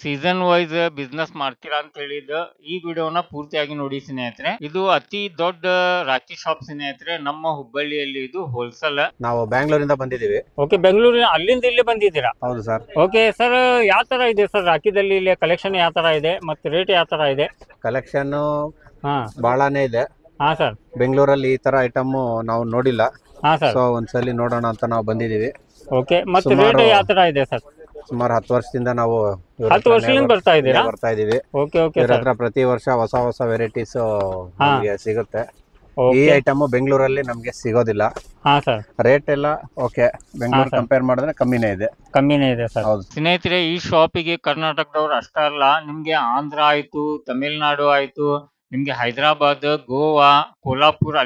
Season wise business ಮಾಡ್ತೀರಾ ಅಂತ ಹೇಳಿದ ಈ ವಿಡಿಯೋನ ಪೂರ್ತಿಯಾಗಿ ನೋಡಿ ಸ್ನೇಹಿತರೆ. ಇದು ಅತಿ ದೊಡ್ಡ ರಾಖಿ ಶಾಪ್ ಸ್ನೇಹಿತರೆ, ನಮ್ಮ ಹುಬ್ಬಳ್ಳಿಯಲ್ಲಿ ಇದು ಹೋಲ್ಸೇಲ್. ನಾವು ಬ್ಯಾಂಗ್ಳೂರಿಂದ ಬಂದಿದ್ದೀವಿ. ಓಕೆ, ಬೆಂಗಳೂರಿನ ಅಲ್ಲಿಂದ ಇಲ್ಲಿ ಬಂದಿದ್ದೀರಾ? ಹೌದು ಸರ್. ಓಕೆ ಸರ್, ಯಾವ ತರ ಇದೆ ಸರ್ ರಾಖಿದಲ್ಲಿ ಇಲ್ಲಿ ಕಲೆಕ್ಷನ್ ಯಾವ ತರ ಇದೆ ಮತ್ತೆ ರೇಟ್ ಯಾವ ತರ ಇದೆ? ಕಲೆಕ್ಷನ್ ಹಾ ಬಹಳನೇ ಇದೆ. ಹಾ ಸರ್. ಬೆಂಗಳೂರಲ್ಲಿ ಈ ತರ ಐಟಮ್ ನಾವು ನೋಡಿಲ್ಲ. ಹಾ ಸರ್. ಸೊ ಒಂದ್ಸಲಿ ನೋಡೋಣ ಅಂತ ನಾವು ಬಂದಿದ್ದೀವಿ. ಓಕೆ, ಮತ್ತೆ ರೇಟ್ ಯಾವ ತರ ಇದೆ ಸರ್? ಸುಮಾರು 10 ವರ್ಷದಿಂದ ನಾವು 10 ವರ್ಷದಿಂದ ಬರ್ತಾ ಇದ್ದೀರಾ? ಬರ್ತಾ ಇದೀವಿ. ಓಕೆ ಓಕೆ ಇವ್ರ ಹತ್ರ ಪ್ರತಿ ವರ್ಷ ಹೊಸ ಹೊಸ ವೆರೈಟೀಸ್ ನಮಗೆ ಸಿಗುತ್ತೆ. ಈ ಐಟಮ್ ಬೆಂಗಳೂರಲ್ಲಿ ನಮ್ಗೆ ಸಿಗೋದಿಲ್ಲ. ಹಾ ಸರ್. ರೇಟ್ ಎಲ್ಲ ಓಕೆ, ಬೆಂಗಳೂರು ಕಂಪೇರ್ ಮಾಡಿದ್ರೆ ಕಮ್ಮಿನೇ ಇದೆ ಸರ್. ಹೌದು ಸ್ನೇಹಿತರೆ, ಈ ಶಾಪಿಗೆ ಕರ್ನಾಟಕದವ್ರು ಅಷ್ಟೇ ಅಲ್ಲ, ನಿಮ್ಗೆ ಆಂಧ್ರ ಆಯ್ತು, ತಮಿಳ್ನಾಡು ಆಯ್ತು, ನಿಮ್ಗೆ ಹೈದರಾಬಾದ್, ಗೋವಾ, ಕೋಲ್ಹಾಪುರ್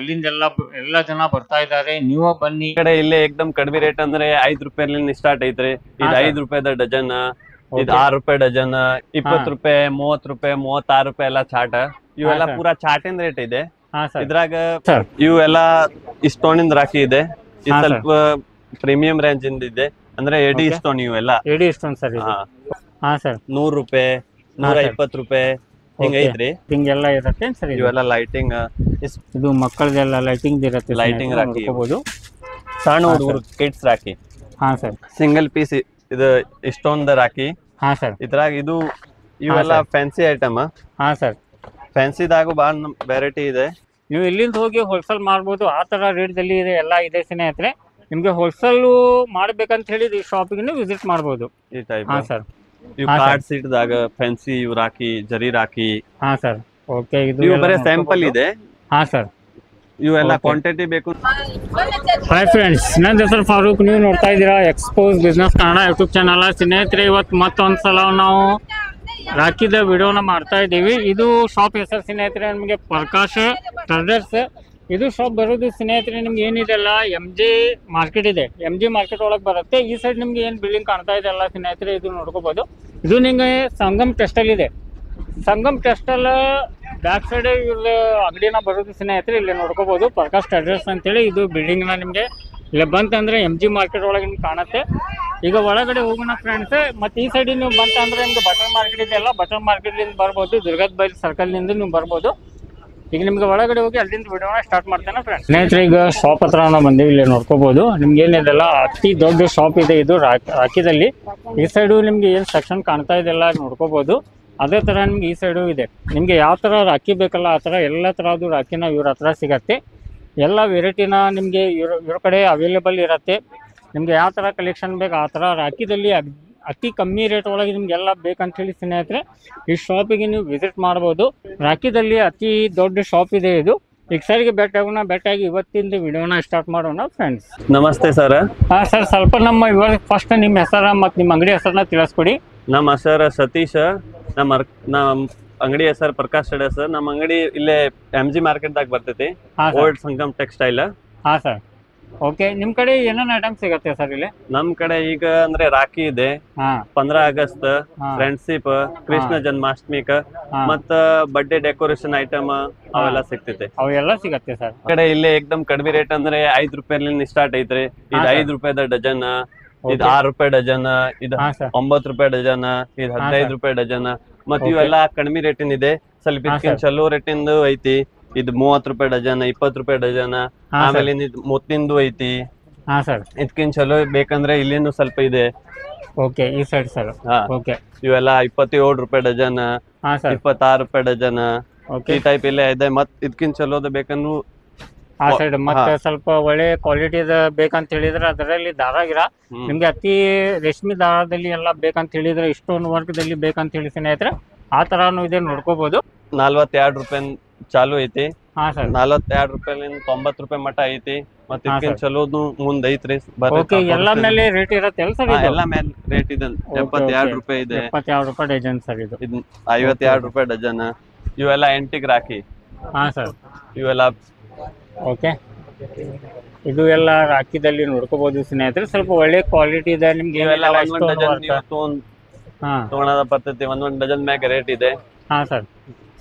ಎಲ್ಲ ಜನ ಬರ್ತಾ ಇದ್ದಾರೆ. ನೀವು ಬನ್ನಿ. ಕಡೆ ಇಲ್ಲೇ ಏಕದಮ್ ಕಡಿಮೆ ರೇಟ್ ಅಂದ್ರೆ 5 ರೂಪಾಯಿ ಸ್ಟಾರ್ಟ್ ಐತ್ರಿ. ಇದು 5 ರೂಪಾಯಿದ ಡಜನ್, ಇದು 6 ರೂಪಾಯಿ ಡಜನ್, 20 ರೂಪಾಯಿ, 30 ರೂಪಾಯಿ, 36 ರೂಪಾಯಿ ಎಲ್ಲ ಚಾಟ್. ಇವೆಲ್ಲ ಪೂರಾ ಚಾಟಿನ ರೇಟ್ ಇದೆ. ಇದ್ರಾಗ ಇವೆಲ್ಲ ಸ್ಟೋನಿಂದ ರಾಖಿ ಇದೆ. ಇದು ಸ್ವಲ್ಪ ಪ್ರೀಮಿಯಂ ರೇಂಜ್ ಇಂದ ಇದೆ, ಅಂದ್ರೆ ಎಡಿ ಸ್ಟೋನ್. ಇವೆಲ್ಲ ಎಡಿ ಸ್ಟೋನ್ ಸರ್. 100 ರೂಪಾಯಿ, 120 ರೂಪಾಯಿ ಹಿಂಗ ಐತ್ರಿ. ಹಿಂಗೆಲ್ಲ ಇರುತ್ತೆ ಸರ್. ಇವೆಲ್ಲ ಲೈಟಿಂಗ್, ಇದು ಮಕ್ಕಳದೆಲ್ಲ ಲೈಟಿಂಗ್ ಇರುತ್ತೆ. ಲೈಟಿಂಗ್ ರಾಖಿ ಸಣ್ಣ ಹುಡುಗರು ಕಿಡ್ಸ್ ರಾಖಿ. ಹಾ ಸರ್. ಸಿಂಗಲ್ ಪೀಸ್ ಇದು ಸ್ಟೋನ್ ದ ರಾಖಿ. ಹಾ ಸರ್. ಇದ್ರಾಗ ಇದು ಇವೆಲ್ಲ ಫ್ಯಾನ್ಸಿ ಐಟಮ್. ಹಾ ಸರ್. ಫ್ಯಾನ್ಸಿದಾಗು ಬಾಳ ವೆರೈಟಿ ಇದೆ. ನೀವು ಇಲ್ಲಿಂದ ಹೋಗಿ ಹೋಲ್ಸೇಲ್ ಮಾಡ್ಬೋದು, ಆ ತರ ರೇಟ್ ದಲ್ಲಿ ಇದೆ, ಎಲ್ಲ ಇದೆ ಸ್ನೇಹಿತರೆ. ನಿಮ್ಗೆ ಹೋಲ್ಸೇಲ್ ಮಾಡ್ಬೇಕಂತ ಹೇಳಿ ಈ ಶಾಪಿಗೆ ವಿಸಿಟ್ ಮಾಡ್ಬೋದು. ಈ ಟೈಪ್. ಹಾ ಸರ್. ಇವು ಕಾರ್ಡ್ ಸೀಟ್ ದಾಗ ಫ್ಯಾನ್ಸಿ ಇವು ರಾಖಿ, ಜರಿ ರಾಖಿ. ಹಾ ಸರ್. ಓಕೆ, ಇದು ಬರೀ ಸ್ಯಾಂಪಲ್ ಇದೆ. ಹಾ ಸರ್. ಇವೆಲ್ಲ ಕ್ವಾಂಟಿಟಿ ಬೇಕು. ಹಾಯ್ ಫ್ರೆಂಡ್ಸ್, ನನ್ನ ಹೆಸರು ಫಾರೂಕ್. ನೀವು ನೋಡ್ತಾ ಇದ್ದೀರಾ expose business Kannada YouTube channel. ಸ್ನೇಹಿತರೆ, ಇವತ್ತು ಮತ್ತೊಂದ್ಸಲ ನಾವು ರಾಖಿದ ವಿಡಿಯೋನ ಮಾಡ್ತಾ ಇದ್ದೀವಿ. ಇದು ಶಾಪ್ ಹೆಸರು ಸ್ನೇಹಿತರೆ ನಿಮಗೆ ಪ್ರಕಾಶ್ ಟ್ರೇಡರ್ಸ್. ಇದು ಶಾಪ್ ಬರೋದು ಸ್ನೇಹಿತರೆ ನಿಮ್ಗೆ ಏನಿದೆಲ್ಲ MG ಮಾರ್ಕೆಟ್ ಇದೆ. MG ಮಾರ್ಕೆಟ್ ಒಳಗೆ ಬರುತ್ತೆ. ಈ ಸೈಡ್ ನಿಮ್ಗೆ ಏನು ಬಿಲ್ಡಿಂಗ್ ಕಾಣ್ತಾ ಇದೆ ಅಲ್ಲ ಸ್ನೇಹಿತರೆ, ಇದು ನೋಡ್ಕೋಬಹುದು. ಇದು ನಿಮಗೆ ಸಂಗಮ್ ಟೆಕ್ಸ್ಟೈಲ್ ಇದೆ. ಸಂಗಮ್ ಟೆಕ್ಸ್ಟೈಲ್ ಬ್ಯಾಕ್ ಸೈಡ್ ಇವ್ರ ಅಂಗಡಿನ ಬರೋದು ಸ್ನೇಹಿತರೆ. ಇಲ್ಲಿ ನೋಡ್ಕೋಬಹುದು ಪ್ರಕಾಶ್ ಟ್ರೇಡರ್ಸ್ ಅಂತೇಳಿ. ಇದು ಬಿಲ್ಡಿಂಗ್ ನ ನಿಮ್ಗೆ ಇಲ್ಲಿ ಬಂತಂದ್ರೆ MG ಮಾರ್ಕೆಟ್ ಒಳಗೆ ನಿಮ್ಗೆ ಕಾಣುತ್ತೆ. ಈಗ ಒಳಗಡೆ ಹೋಗೋಣ ಫ್ರೆಂಡ್ಸ್. ಮತ್ತೆ ಈ ಸೈಡ್ ನೀವು ಬಂತಂದ್ರೆ ನಿಮ್ಗೆ ಬಟರ್ ಮಾರ್ಕೆಟ್ ಇದೆಯಲ್ಲ, ಬಟರ್ ಮಾರ್ಕೆಟ್ ಇಂದ ಬರ್ಬೋದು. ದುರ್ಗದ ಬೈಲ್ ಸರ್ಕಲ್ ನಿಂದ ನೀವು ಬರ್ಬೋದು. ಈಗ ನಿಮ್ಗೆ ಒಳಗಡೆ ಹೋಗಿ ಅಲ್ಲಿಂದ ವಿಡಿಯೋನ ಸ್ಟಾರ್ಟ್ ಮಾಡ್ತೇನೆ ಫ್ರೆಂಡ್ಸ್. ಸ್ನೇಹಿತರೆ, ಈಗ ಶಾಪ್ ಹತ್ರ ನಾವು ಬಂದೀವಿ. ಇಲ್ಲಿ ನೋಡ್ಕೋಬಹುದು ನಿಮ್ಗೆ ಏನಿದೆಲ್ಲ ಅತಿ ದೊಡ್ಡ ಶಾಪ್ ಇದೆ ಇದು ರಾಖಿದಲ್ಲಿ. ಈ ಸೈಡು ನಿಮ್ಗೆ ಏನ್ ಸೆಕ್ಷನ್ ಕಾಣ್ತಾ ಇದೆಲ್ಲ ನೋಡ್ಕೋಬಹುದು. ಅದೇ ತರ ನಿಮ್ಗೆ ಈ ಸೈಡು ಇದೆ. ನಿಮ್ಗೆ ಯಾವ ತರ ರಾಖಿ ಬೇಕಲ್ಲ ಆ ತರ ಎಲ್ಲ ತರದ್ದು ರಾಖಿನ ಇವ್ರ ಹತ್ರ ಸಿಗತ್ತೆ. ಎಲ್ಲ ವೆರೈಟಿನ ನಿಮ್ಗೆ ಇವ್ರ ಕಡೆ ಅವೈಲೇಬಲ್ ಇರತ್ತೆ. ನಿಮ್ಗೆ ಯಾವ ತರ ಕಲೆಕ್ಷನ್ ಬೇಕು ಆ ತರ ರಾಖಿದಲ್ಲಿ ಅತಿ ಕಮ್ಮಿ ರೇಟ್ ಒಳಗೆ ನಿಮ್ಗೆಲ್ಲ ಬೇಕಂತ ಹೇಳಿ ಸ್ನೇಹಿತರೆ ಈ ಶಾಪಿಗೆ ನೀವು ವಿಸಿಟ್ ಮಾಡ್ಬೋದು. ರಾಖಿದಲ್ಲಿ ಅತಿ ದೊಡ್ಡ ಶಾಪ್ ಇದೆ ಇದು. ಈಗ ಸರ್ಗೆ ಭೇಟಿಯಾಗಿ ಇವತ್ತಿಂದ ವಿಡಿಯೋನ ಸ್ಟಾರ್ಟ್ ಮಾಡೋಣ ಫ್ರೆಂಡ್ಸ್. ನಮಸ್ತೆ ಸರ್. ಹಾ ಸರ್, ಸ್ವಲ್ಪ ನಮ್ಮ ಇವಾಗ ಫಸ್ಟ್ ನಿಮ್ಮ ಹೆಸರ ಮತ್ತು ನಿಮ್ಮ ಅಂಗಡಿ ಹೆಸರನ್ನ ತಿಳಿಸ್ಕೊಡಿ. ನಮ್ಮ ಹೆಸರು ಸತೀಶ್. ನಮ್ಮ ಅಂಗಡಿ ಹೆಸರು ಪ್ರಕಾಶ್ ಟ್ರೇಡರ್ಸ್. ನಮ್ಮ ಅಂಗಡಿ ಇಲ್ಲೇ MG ಮಾರ್ಕೆಟ್ ದಾಗ ಬರ್ತೈತಿ, ಓಲ್ಡ್ ಸಂಗಮ್ ಟೆಕ್ಸ್ಟೈಲ್. ಹಾ ಸರ್. ಓಕೆ, ನಿಮ್ ಕಡೆ ಏನೇನ್ ಐಟಮ್ ಸಿಗತ್ತೆ ಸರ್ ಇಲ್ಲಿ? ನಮ್ ಕಡೆ ಈಗ ಅಂದ್ರೆ ರಾಖಿ ಇದೆ, 15 ಆಗಸ್ಟ್, ಫ್ರೆಂಡ್ಶಿಪ್, ಕೃಷ್ಣ ಜನ್ಮಾಷ್ಟಮಿಕ, ಮತ್ತ ಬರ್ಡೇ ಡೆಕೋರೇಷನ್ ಐಟಮ್ ಅವೆಲ್ಲ ಸಿಗ್ತೈತೆ. ಅವೆಲ್ಲ ಸಿಗತ್ತೆ ಸರ್. ಕಡೆ ಇಲ್ಲೇ ಏಕದಮ್ ಕಡಿಮೆ ರೇಟ್ ಅಂದ್ರೆ 5 ರೂಪಾಯಿ ಸ್ಟಾರ್ಟ್ ಐತ್ರಿ. ಇದು 5 ರೂಪಾಯಿದ ಡಜನ್, ಇದು 6 ರೂಪಾಯಿ ಡಜನ್, ಇದು 9 ರೂಪಾಯಿ ಡಜನ್, ಇದು 15 ರೂಪಾಯಿ ಡಜನ್. ಮತ್ ಇವೆಲ್ಲ ಕಡಿಮೆ ರೇಟಿನ ಇದೆ. ಸ್ವಲ್ಪ ಇದಕ್ಕಿಂತ ಚಲೋ ರೇಟಿಂದು ಐತಿ. ಇದು 30 ರೂಪಾಯಿ ಡಜನ್, 20 ರೂಪಾಯಿ ಡಜನ್. ಆಮೇಲೆ ಮುತ್ತಿಂದು ಐತಿ. ಇದಕ್ಕಿಂತ ಚಲೋ ಬೇಕಂದ್ರೆ ಇಲ್ಲಿನೂ ಸ್ವಲ್ಪ ಇದೆ. ಓಕೆ, ಈ ಸೈಡ್ ಸರ್. ಓಕೆ, ಇವೆಲ್ಲ 27 ರೂಪಾಯಿ ಡಜನ್, 26 ರೂಪಾಯಿ ಡಜನ್, ಈ ಟೈಪ್ ಎಲ್ಲ ಇದೆ. ಮತ್ ಇದಕ್ಕಿಂತ ಚಲೋದ ಬೇಕಂದ್ರು ಆ ಸೈಡ್ ಮತ್ತೆ ಸ್ವಲ್ಪ ಒಳ್ಳೆ ಕ್ವಾಲಿಟಿದ ಬೇಕಂತ ಹೇಳಿದ್ರೆ ಅದರಲ್ಲಿ ದಾರಾಗಿರ ನಿಮ್ಗೆ ಅತಿ ರೇಷ್ಮೆ ದಾರದಲ್ಲಿ ಎಲ್ಲ ಬೇಕಂತ ಹೇಳಿದ್ರೆ ಇಷ್ಟೊಂದು ವರ್ಗದಲ್ಲಿ ಬೇಕಂತ ಹೇಳಿ ಸ್ನೇಹಿತರೆ ಆ ತರಾನು ಇದೆ, ನೋಡ್ಕೋಬಹುದು. 42 ರೂಪಾಯಿ ಚಾಲು ಐತಿ. ಹಾ ಸರ್. 42 ರೂಪಾಯಿಲಿಂದ 90 ರೂಪಾಯಿ ಮಟ ಐತಿ. ಮತ್ತೆ ಇದಕ್ಕಿಂತ ಚಲೋದು ಮುಂದ್ ಐತ್ರಿ. ಎಲ್ಲ ಮೇಲೆ ರೇಟ್ ಇರತ್ತೆ ಅಲ್ಲ ಸರ್? ಎಲ್ಲ ಮೇಲೆ ರೇಟ್ ಇದೆ. 72 ರೂಪಾಯಿ ಇದೆ. 72 ರೂಪಾಯಿ ಡಜನ್ ಸರ್. ಇದು 52 ರೂಪಾಯಿ ಡಜನ್. ಇವೆಲ್ಲ ಎಂಟಿಕ್ ರಾಖಿ. ಹಾ ಸರ್. ಇವೆಲ್ಲ ಓಕೆ, ಇದು ಎಲ್ಲ ರಾಖಿದಲ್ಲಿ ನೋಡ್ಕೋಬಹುದು ಸ್ನೇಹಿತರೆ. ಸ್ವಲ್ಪ ಒಳ್ಳೆ ಕ್ವಾಲಿಟಿ ಇದೆ ನಿಮ್ಗೆ. ತಗೊಳದ ಪದ್ಧತಿ ಒಂದೊಂದು ಡಜನ್ ಮ್ಯಾಗ ರೇಟ್ ಇದೆ. ಹಾ ಸರ್.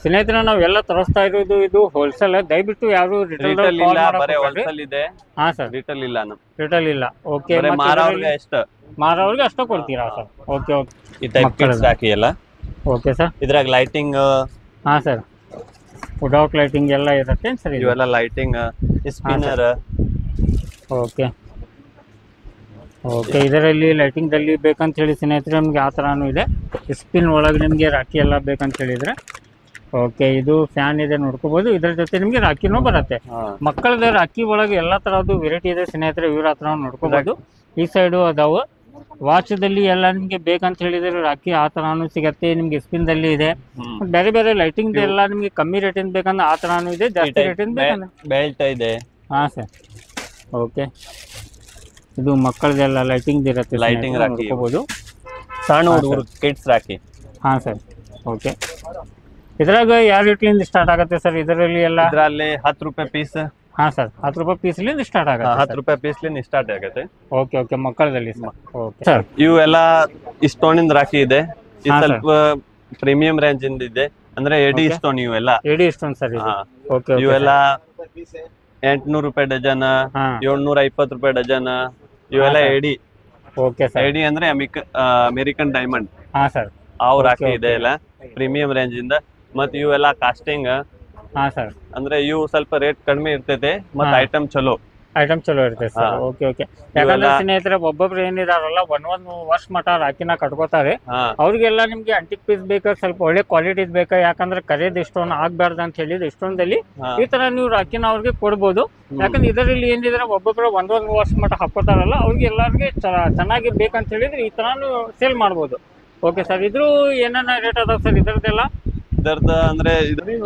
ಸ್ನೇಹಿತರೆ, ನಾವೆಲ್ಲ ತರಿಸ್ತಾ ಇರೋದು ಇದು ಹೋಲ್ಸೇಲ್. ದಯವಿಟ್ಟು ಯಾರು ರಿಟೇಲ್ ಇದೆ. ಹಾ ಸರ್. ರಿಟೇಲ್ ಇಲ್ಲ. ರಿಟೇಲ್ ಇಲ್ಲ. ಓಕೆ, ಮಾರವ್ರಿಗೆ ಮಾರವ್ರಿಗೆ ಅಷ್ಟೇ ಕೊಡ್ತೀರಾ ಸರ್? Okay okay. ಈ ಟೈಪ್ ಕಿಡ್ಸ್ ರಾಖಿ ಎಲ್ಲ ಓಕೆ ಸರ್. ಇದ್ರಾಗ ಲೈಟಿಂಗ್. ಹಾಂ ಸರ್, ವಿದೌಟ್ ಲೈಟಿಂಗ್ ಎಲ್ಲ ಇರುತ್ತೆ ಸರ್? ಇವೆಲ್ಲ ಲೈಟಿಂಗ್, ಸ್ಪಿನ್ನರ್. ಓಕೆ ಓಕೆ, ಇದರಲ್ಲಿ ಲೈಟಿಂಗ್ದಲ್ಲಿ ಬೇಕಂತ ಹೇಳಿ ಸ್ನೇಹಿತರೆ ನಮಗೆ ಆ ಥರನೂ ಇದೆ. ಸ್ಪಿನ್ ಒಳಗೆ ನಿಮಗೆ ರಾಖಿ ಎಲ್ಲ ಬೇಕಂತ ಹೇಳಿದರೆ ಓಕೆ. ಇದು ಫ್ಯಾನ್ ಇದೆ ನೋಡ್ಕೋಬೋದು. ಇದರ ಜೊತೆ ನಿಮಗೆ ರಾಖಿನೂ ಬರುತ್ತೆ. ಮಕ್ಕಳದ ರಾಖಿ ಒಳಗೆ ಎಲ್ಲ ಥರದ್ದು ವೆರೈಟಿ ಇದೆ ಸ್ನೇಹಿತರೆ, ಇವ್ರ ಹತ್ರ ನೋಡ್ಕೋಬೋದು. ಈ ಸೈಡು ಅದಾವು. ವಾಚ್ದಲ್ಲಿ ಎಲ್ಲ ನಿಮಗೆ ಬೇಕಂತ ಹೇಳಿದರೆ ರಾಖಿ ಆ ಥರನೂ ಸಿಗುತ್ತೆ. ನಿಮಗೆ ಸ್ಪಿನ್ದಲ್ಲಿ ಇದೆ. ಬೇರೆ ಬೇರೆ ಲೈಟಿಂಗ್ ಎಲ್ಲ ನಿಮಗೆ ಕಮ್ಮಿ ರೇಟಿಂದ ಬೇಕಂದ್ರೆ ಆ ಥರನೂ ಇದೆ, ಜಾಸ್ತಿ ರೇಟಿಂದ ಬೇಕಂದ್ರೆ ಬೆಲ್ಟ್ ಇದೆ. ಹಾಂ ಸರ್. ಓಕೆ, ಇದು ಮಕ್ಕಳದೆಲ್ಲ ಲೈಟಿಂಗ್ ಇರುತ್ತೆ, ಲೈಟಿಂಗ್ ರಾಖಿ ನೋಡ್ಕೋಬೋದು. ಸಣ್ಣ ಹುಡುಗರು ಕಿಡ್ಸ್ ರಾಖಿ. ಹಾಂ ಸರ್. ಓಕೆ, ಇದ್ರಾಗ ಯಾವ ರೇಟ್ಲಿಂದ ಸ್ಟಾರ್ಟ್ ಆಗುತ್ತೆ ಸರ್? ಇದರಲ್ಲಿ ಎಲ್ಲ ಇದರಲ್ಲಿ 10 ರೂಪಾಯಿ ಪೀಸ್. ಹಾಂ ಸರ್, 10 ರೂಪಾಯಿ ಪೀಸ್ಲಿಂದ ಸ್ಟಾರ್ಟ್ ಆಗುತ್ತೆ. 10 ರೂಪಾಯಿ ಪೀಸ್ಲಿಂದ ಸ್ಟಾರ್ಟ್ ಆಗುತ್ತೆ. ಓಕೆ ಓಕೆ, ಮಕ್ಕಳದಲ್ಲಿ ಸರ್. ಓಕೆ ಸರ್, ಇವೆಲ್ಲ ಸ್ಟೋನಿಂದ ರಾಖಿ ಇದೆ. ಇದು ಸ್ವಲ್ಪ ಪ್ರೀಮಿಯಂ ರೇಂಜ್ ಇಂದ ಇದೆ, ಅಂದ್ರೆ ಎಡಿ ಸ್ಟೋನ್. ಇವೆಲ್ಲ ಎಡಿ ಸ್ಟೋನ್ ಸರ್. ಓಕೆ, ಇವೆಲ್ಲ 800 ರೂಪಾಯಿ ಡಜನ್, 720 ರೂಪಾಯಿ ಡಜನ್. ಇವೆಲ್ಲ ಎಡಿ. Okay sir. ಎಡಿ ಅಂದ್ರೆ ಅಮೆರಿಕನ್ ಡೈಮಂಡ್. ಹಾಂ ಸರ್, ಅವು ರಾಖಿ ಇದೆ ಎಲ್ಲ ಪ್ರೀಮಿಯಂ ರೇಂಜ್ ಇಂದ. ಮತ್ತೆ ಇವೆಲ್ಲ ಕಾಸ್ಟಿಂಗ್. ಹಾಂ ಸರ್, ಅಂದ್ರೆ ಇವು ಸ್ವಲ್ಪ ರೇಟ್ ಕಡಿಮೆ ಇರ್ತೈತೆ, ಮತ್ತೆ ಐಟಮ್ ಚಲೋ ಇರ್ತದೆ ಸರ್. ಓಕೆ ಓಕೆ, ಯಾಕಂದ್ರೆ ಸ್ನೇಹಿತರೆ ಒಬ್ಬೊಬ್ರು ಏನಿದಾರಲ್ಲ ಒಂದೊಂದು ವರ್ಷ ಮಠ ರಾಖಿನ ಕಟ್ಕೋತಾರೆ. ಅವ್ರಿಗೆಲ್ಲ ನಿಮ್ಗೆ ಅಂಟಿಕ್ ಪೀಸ್ ಬೇಕಾ, ಸ್ವಲ್ಪ ಒಳ್ಳೆ ಕ್ವಾಲಿಟಿ ಬೇಕಾ, ಯಾಕಂದ್ರೆ ಕರೆಯದ್ ಇಷ್ಟೊಂದು ಆಗ್ಬಾರ್ದು ಅಂತ ಹೇಳಿದ್ರೆ ಇಷ್ಟೊಂದಲ್ಲಿ ಈ ತರ ನೀವು ರಾಖಿನ ಅವ್ರಿಗೆ ಕೊಡ್ಬೋದು. ಯಾಕಂದ್ರೆ ಇದರಲ್ಲಿ ಏನಿದ್ರೆ ಒಬ್ಬೊಬ್ರು ಒಂದೊಂದು ವರ್ಷ ಮಠ ಹಾಕೋತಾರಲ್ಲ, ಅವ್ರಿಗೆ ಎಲ್ಲರಿಗೆ ಚೆನ್ನಾಗಿ ಬೇಕಂತ ಹೇಳಿದ್ರೆ ಈ ತರ ನೀವು ಸೇಲ್ ಮಾಡ್ಬೋದು. ಓಕೆ ಸರ್, ಇದ್ರ ಏನೇನ ರೇಟ್ ಅದಾವ ಸರ್ ಇದ್ರದ್ದೆಲ್ಲ? ಇದರ್ದ ಅಂದ್ರೆ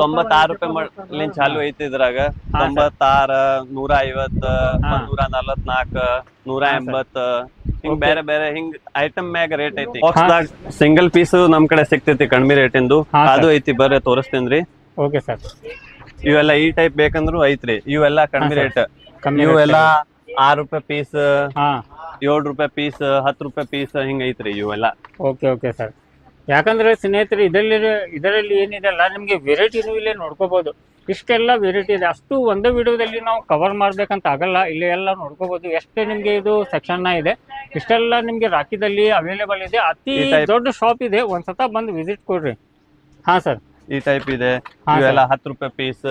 96 ರೂಪಾಯಿ ಚಾಲು ಐತಿ. ಇದ್ರಾಗ 96, 150, 144, 180 ಹಿಂಗ್ ಬೇರೆ ಬೇರೆ ಹಿಂಗ್ ಐಟಮ್ ಮ್ಯಾಗ ರೇಟ್ ಐತಿ. ಬಾಕ್ಸ್ದಾಗ ಸಿಂಗಲ್ ಪೀಸ್ ನಮ್ ಕಡೆ ಸಿಗ್ತೈತಿ ಕಡಿಮೆ ರೇಟ್ ಇಂದು, ಅದು ಐತಿ. ಬರ್ರಿ ತೋರಿಸ್ತೇನ್ರಿ. Okay sir. ಇವೆಲ್ಲ ಈ ಟೈಪ್ ಬೇಕಂದ್ರು ಐತ್ರಿ. ಇವೆಲ್ಲ ಕಡಿಮೆ ರೇಟ್. ಇವೆಲ್ಲ 6 ರೂಪಾಯಿ ಪೀಸ್, 7 ರೂಪಾಯಿ ಪೀಸ್, 10 ರೂಪಾಯಿ ಪೀಸ್ ಹಿಂಗ ಐತ್ರಿ ಇವೆಲ್ಲ. Okay okay sir. ಯಾಕಂದ್ರೆ ಸ್ನೇಹಿತರೆ ಇದರಲ್ಲಿ ಏನಿದೆ ಅಲ್ಲ, ನಿಮಗೆ ವೆರೈಟಿನೂ ಇಲ್ಲೇ ನೋಡ್ಕೋಬಹುದು. ಇಷ್ಟೆಲ್ಲ ವೆರೈಟಿ ಇದೆ. ಅಷ್ಟು ಒಂದೇ ವಿಡಿಯೋದಲ್ಲಿ ನಾವು ಕವರ್ ಮಾಡ್ಬೇಕಂತ ಆಗಲ್ಲ. ಇಲ್ಲಿ ಎಲ್ಲ ನೋಡ್ಕೋಬಹುದು. ಎಷ್ಟೇ ನಿಮ್ಗೆ ಇದು ಸೆಕ್ಷನ್ ಇದೆ, ಇಷ್ಟೆಲ್ಲ ನಿಮ್ಗೆ ರಾಖಿದಲ್ಲಿ ಅವೈಲೇಬಲ್ ಇದೆ. ಅತಿ ದೊಡ್ಡ ಶಾಪ್ ಇದೆ, ಒಂದ್ಸತ ಬಂದು ವಿಸಿಟ್ ಕೊಡ್ರಿ. ಹಾ ಸರ್, ಈ ಟೈಪ್ ಇದೆ. ಇವೆಲ್ಲ 10 ರೂಪಾಯಿ ಪೀಸ್.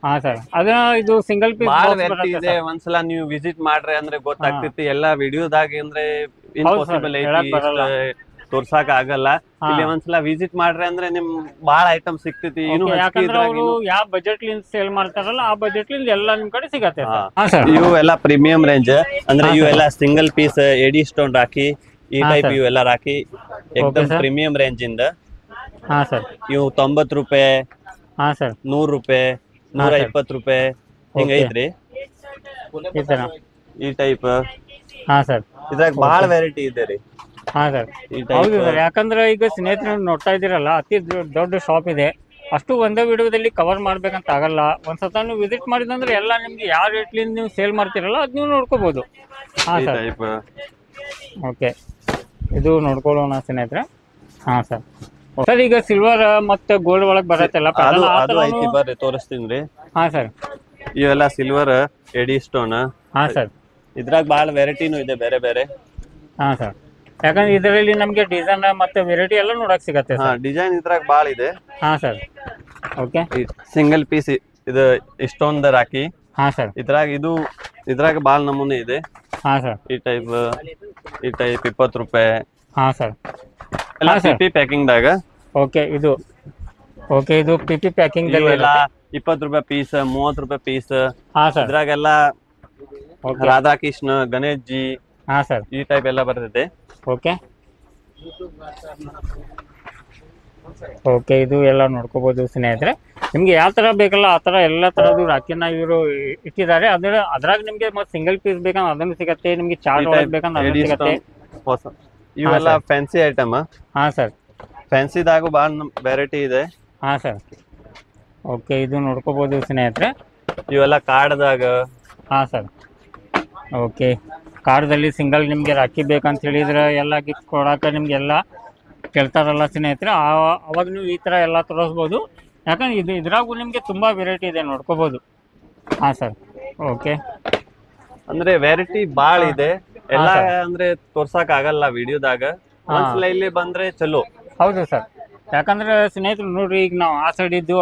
ಹಾ ಸರ್, ಅದ ಇದು ಸಿಂಗಲ್ ಪೀಸ್ ಇದೆ. ಒಂದ್ಸಲ ನೀವು ವಿಸಿಟ್ ಮಾಡ್ರಿ ಅಂದ್ರೆ ಗೊತ್ತಾಗ್ತೈತಿ. ಎಲ್ಲಾ ವಿಡಿಯೋದಾಗ ಅಂದ್ರೆ ಇಂಪಾಸಿಬಲ್ ಐತಿ, ತೋರ್ಸಾಕ ಆಗಲ್ಲ. ಇಲ್ಲಿ ಒಂದ್ಸಲ ವಿಸಿಟ್ ಮಾಡ್ರಿ ಅಂದ್ರೆ ನಿಮ್ ಬಾಳ ಐಟಮ್ ಸಿಗ್ತೈತಿ. ಯಾವ ಬಜೆಟ್ ಲಿಂದ ಸೇಲ್ ಮಾಡ್ತಾರಲ್ಲ ಆ ಬಜೆಟ್ ಲಿಂದ ಎಲ್ಲ ನಿಮ್ ಕಡೆ ಸಿಗತ್ತೆ. ಇವು ಎಲ್ಲ ಪ್ರೀಮಿಯಂ ರೇಂಜ್, ಅಂದ್ರೆ ಇವೆಲ್ಲ ಸಿಂಗಲ್ ಪೀಸ್ ಎಡಿ ಸ್ಟೋನ್ ರಾಖಿ. ಈ ಟೈಪ್ ಇವೆಲ್ಲ ರಾಖಿ ಎಕ್ದಮ್ ಪ್ರೀಮಿಯಂ ರೇಂಜ್ ಇಂದ. ಹಾ ಸರ್, ಇವು 90 ರೂಪಾಯಿ, ಹಾ ಸರ್, 100 ರೂಪಾಯಿ, 120 ರೂಪಾಯಿ ಹಿಂಗ ಐತ್ರಿ ಈ ಟೈಪ್. ಹಾ ಸರ್, ಇದ್ರಾಗ ಬಹಳ ವೆರೈಟಿ ಇದೆ ರೀ. ಹಾ ಸರ್, ಹೌದು ಸರ್. ಯಾಕಂದ್ರೆ ಈಗ ಸ್ನೇಹಿತರು ನೋಡ್ತಾ ಇದ್ದೀರಲ್ಲ, ಅತಿ ದೊಡ್ಡ ಶಾಪ್ ಇದೆ. ಅಷ್ಟು ಒಂದೇ ವಿಡಿಯೋದಲ್ಲಿ ಕವರ್ ಮಾಡ್ಬೇಕಂತ ಆಗಲ್ಲ. ಒಂದ್ಸತ ನೀವು ವಿಸಿಟ್ ಮಾಡಿದಂದ್ರೆ ಎಲ್ಲ ನಿಮ್ಗೆ ಯಾವ ರೇಟ್ಲಿಂದ ನೀವು ಸೇಲ್ ಮಾಡ್ತೀರಲ್ಲ ಅದ್ ನೀವು ನೋಡ್ಕೋಬಹುದು. ಹಾ ಸರ್, ಓಕೆ, ಇದು ನೋಡ್ಕೊಳ್ಳೋಣ ಸ್ನೇಹಿತರೆ. ಹಾ ಸರ್. ಸರ್, ಈಗ ಸಿಲ್ವರ್ ಮತ್ತೆ ಗೋಲ್ಡ್ ಒಳಗೆ ಬರತ್ತಲ್ಲ, ಬರ್ರಿ ತೋರಿಸ್ತೀನಿ. ಹಾ ಸರ್, ಇವೆಲ್ಲ ಸಿಲ್ವರ್ ಎಡಿ ಸ್ಟೋನ್. ಹಾ ಸರ್, ಇದ್ರಾಗ ಬಹಳ ವೆರೈಟಿನೂ ಇದೆ ಬೇರೆ ಬೇರೆ. ಹಾ ಸರ್, ಯಾಕಂದ್ರೆ ಇದರಲ್ಲಿ ನಮ್ಗೆ ಡಿಸೈನ್ ಮತ್ತೆ ವೆರೈಟಿ ಎಲ್ಲ ನೋಡಕ್ ಸಿಗತ್ತೆ. ಡಿಸೈನ್ ಇದ್ರಾಗ ಬಾಳ ಇದೆ. ಹಾ ಸರ್, ಓಕೆ. ಸಿಂಗಲ್ ಪೀಸ್ ಇದು ಸ್ಟೋನ್ ದ ರಾಖಿ. ಹಾ ಸರ್, ಇದ್ರಾಗ ಬಾಳ ನಮೂನೆ ಇದೆ. ಹಾ ಸರ್, ಈ ಟೈಪ್ 20 ರೂಪಾಯಿ. ಹಾ ಸರ್, ಎಲ್ಲ ಪಿಪಿ ಪ್ಯಾಕಿಂಗ್ ದಾಗ. ಓಕೆ, ಇದು ಪಿಪಿ ಪ್ಯಾಕಿಂಗ್ ಎಲ್ಲ 20 ರೂಪಾಯಿ ಪೀಸ್, 30 ರೂಪಾಯಿ ಪೀಸ್. ಹಾ ಸರ್, ಇದ್ರಾಗೆಲ್ಲ ರಾಧಾಕೃಷ್ಣ, ಗಣೇಶ್ ಜಿ, ಹಾ ಸರ್, ಈ ಟೈಪ್ ಎಲ್ಲ ಬರ್ತೈತೆ. ಓಕೆ ಓಕೆ, ಇದು ಎಲ್ಲ ನೋಡ್ಕೋಬಹುದು ಸ್ನೇಹಿತರೆ. ನಿಮ್ಗೆ ಯಾವ ತರ ಬೇಕಲ್ಲ ಆ ತರ ಎಲ್ಲ ತರದ್ದು ರಾಖಿನ ಇವರು ಇಟ್ಟಿದ್ದಾರೆ. ಅದ್ರಾಗ ನಿಮ್ಗೆ ಮತ್ತೆ ಸಿಂಗಲ್ ಪೀಸ್ ಬೇಕಂದ್ರೆ ಅದನ್ನು ಸಿಗತ್ತೆ, ನಿಮ್ಗೆ ಚಾರ್ಟ್ ಒಳಗೆ ಬೇಕಂದ್ರೆ ಅದನ್ನು ಸಿಗತ್ತೆ. ಇವೆಲ್ಲ ಫ್ಯಾನ್ಸಿ ಐಟಮ್. ಹಾ ಸರ್, ಫ್ಯಾನ್ಸಿದಾಗೂ ಭಾಳ ವೆರೈಟಿ ಇದೆ. ಹಾ ಸರ್, ಓಕೆ, ಇದು ನೋಡ್ಕೋಬಹುದು ಸ್ನೇಹಿತರೆ. ಇವೆಲ್ಲ ಕಾರ್ಡ್ದಾಗ. ಹಾ ಸರ್, ಓಕೆ, ಕಾರ್ಡ್ದಲ್ಲಿ ಸಿಂಗಲ್ ನಿಮಗೆ ರಾಖಿ ಬೇಕಂತ ಹೇಳಿದ್ರೆ ಎಲ್ಲ ಗಿಫ್ಟ್ ಕೊಡಾಕ ನಿಮ್ಗೆಲ್ಲ ಕೇಳ್ತಾರಲ್ಲ ಸ್ನೇಹಿತರೆ, ಅವಾಗ ನೀವು ಈ ಥರ ಎಲ್ಲ ತೋರಿಸ್ಬೋದು. ಯಾಕಂದ್ರೆ ಇದ್ರಾಗೂ ನಿಮಗೆ ತುಂಬಾ ವೆರೈಟಿ ಇದೆ, ನೋಡ್ಕೋಬಹುದು. ಹಾ ಸರ್, ಓಕೆ, ಅಂದ್ರೆ ವೆರೈಟಿ ಬಾಳ ಇದೆ. ಎಲ್ಲ ಅಂದ್ರೆ ತೋರ್ಸಕ್ ಆಗಲ್ಲ ವಿಡಿಯೋದಾಗ. ಒಂದ್ಸಲ ಇಲ್ಲಿ ಬಂದ್ರೆ ಚಲೋ. ಹೌದು ಸರ್, ಯಾಕಂದ್ರೆ ಸ್ನೇಹಿತರು ನೋಡ್ರಿ, ಈಗ ನಾವು ಆ ಸೈಡ್ ಇದ್ದು